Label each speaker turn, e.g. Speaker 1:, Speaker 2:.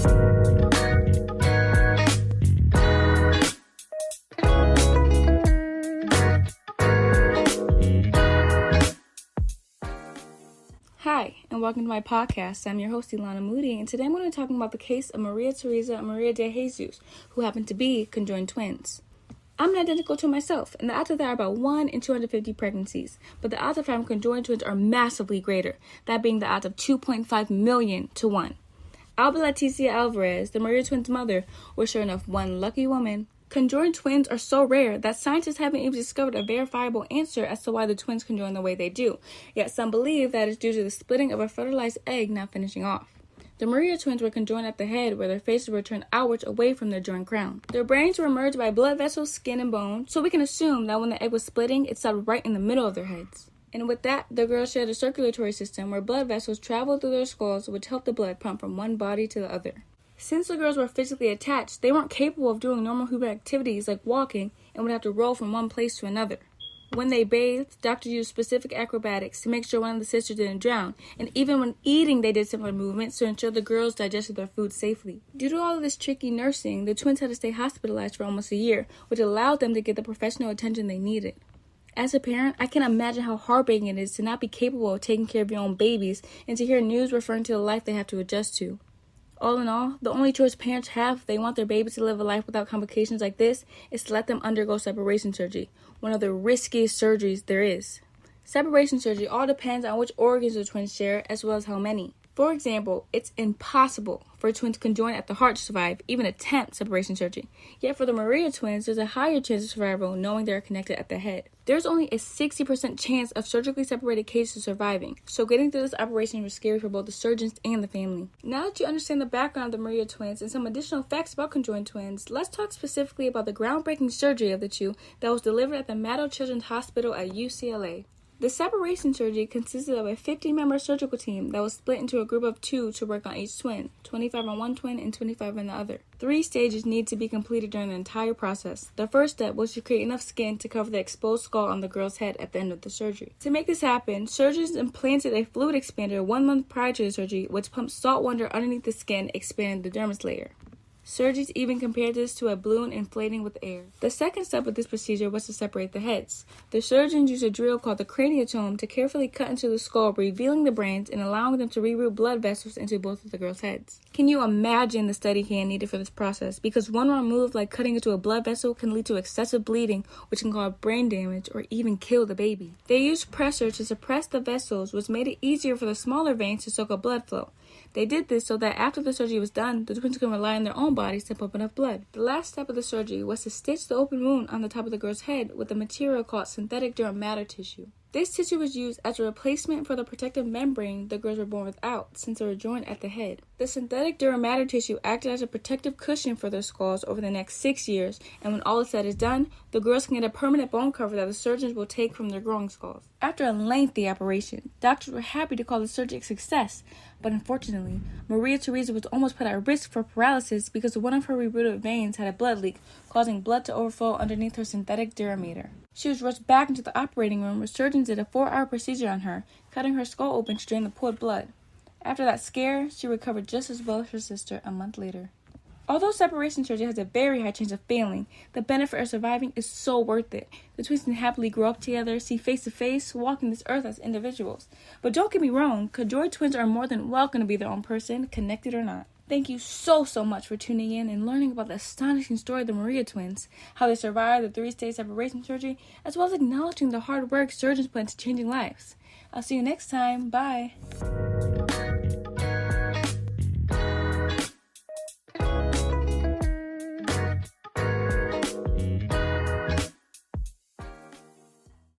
Speaker 1: Hi, and welcome to my podcast. I'm your host, Ilana Moody, and today I'm going to be talking about the case of Maria Teresa and Maria de Jesus, who happen to be conjoined twins. I'm an identical twin myself, and the odds of that are about 1 in 250 pregnancies, but the odds of having conjoined twins are massively greater, that being the odds of 2.5 million to 1. Alba Leticia Alvarez, the Maria twins' mother, was sure enough one lucky woman. Conjoined twins are so rare that scientists haven't even discovered a verifiable answer as to why the twins conjoin the way they do, yet some believe that it's due to the splitting of a fertilized egg not finishing off. The Maria twins were conjoined at the head, where their faces were turned outwards away from their joined crown. Their brains were merged by blood vessels, skin, and bone, so we can assume that when the egg was splitting, it stopped right in the middle of their heads. And with that, the girls shared a circulatory system where blood vessels traveled through their skulls, which helped the blood pump from one body to the other. Since the girls were physically attached, they weren't capable of doing normal human activities like walking and would have to roll from one place to another. When they bathed, doctors used specific acrobatics to make sure one of the sisters didn't drown, and even when eating they did similar movements to ensure the girls digested their food safely. Due to all of this tricky nursing, the twins had to stay hospitalized for almost a year, which allowed them to get the professional attention they needed. As a parent, I can imagine how heartbreaking it is to not be capable of taking care of your own babies and to hear news referring to the life they have to adjust to. All in all, the only choice parents have if they want their babies to live a life without complications like this is to let them undergo separation surgery, one of the riskiest surgeries there is. Separation surgery all depends on which organs the twins share as well as how many. For example, it's impossible for twins to conjoin at the heart to survive, even attempt separation surgery. Yet for the Maria twins, there's a higher chance of survival knowing they're connected at the head. There's only a 60% chance of surgically separated cases surviving, so getting through this operation was scary for both the surgeons and the family. Now that you understand the background of the Maria twins and some additional facts about conjoined twins, let's talk specifically about the groundbreaking surgery of the two that was delivered at the Mayo Children's Hospital at UCLA. The separation surgery consisted of a 50-member surgical team that was split into a group of 2 to work on each twin, 25 on one twin and 25 on the other. 3 stages need to be completed during the entire process. The first step was to create enough skin to cover the exposed skull on the girl's head at the end of the surgery. To make this happen, surgeons implanted a fluid expander 1 month prior to the surgery, which pumped salt water underneath the skin, expanding the dermis layer. Surgeons even compared this to a balloon inflating with air. The second step of this procedure was to separate the heads. The surgeons used a drill called the craniotome to carefully cut into the skull, revealing the brains and allowing them to reroute blood vessels into both of the girls' heads. Can you imagine the steady hand needed for this process? Because one wrong move, like cutting into a blood vessel, can lead to excessive bleeding, which can cause brain damage or even kill the baby. They used pressure to suppress the vessels, which made it easier for the smaller veins to soak up blood flow. They did this so that after the surgery was done, the twins could rely on their own bodies to pump enough blood. The last step of the surgery was to stitch the open wound on the top of the girl's head with a material called synthetic dura mater tissue. This tissue was used as a replacement for the protective membrane the girls were born without, since they were joined at the head. The synthetic dura mater tissue acted as a protective cushion for their skulls over the next 6 years, and when all is said is done, the girls can get a permanent bone cover that the surgeons will take from their growing skulls. After a lengthy operation, doctors were happy to call the surgery a success, but unfortunately, Maria Teresa was almost put at risk for paralysis because one of her rerouted veins had a blood leak, causing blood to overflow underneath her synthetic dura mater. She was rushed back into the operating room where surgeons did a 4-hour procedure on her, cutting her skull open to drain the poured blood. After that scare, she recovered just as well as her sister a month later. Although separation surgery has a very high chance of failing, the benefit of surviving is so worth it. The twins can happily grow up together, see face to face, walking this earth as individuals. But don't get me wrong, conjoined twins are more than welcome to be their own person, connected or not. Thank you so much for tuning in and learning about the astonishing story of the Maria twins, how they survived the 3-stage separation surgery, as well as acknowledging the hard work surgeons put into changing lives. I'll see you next time. Bye.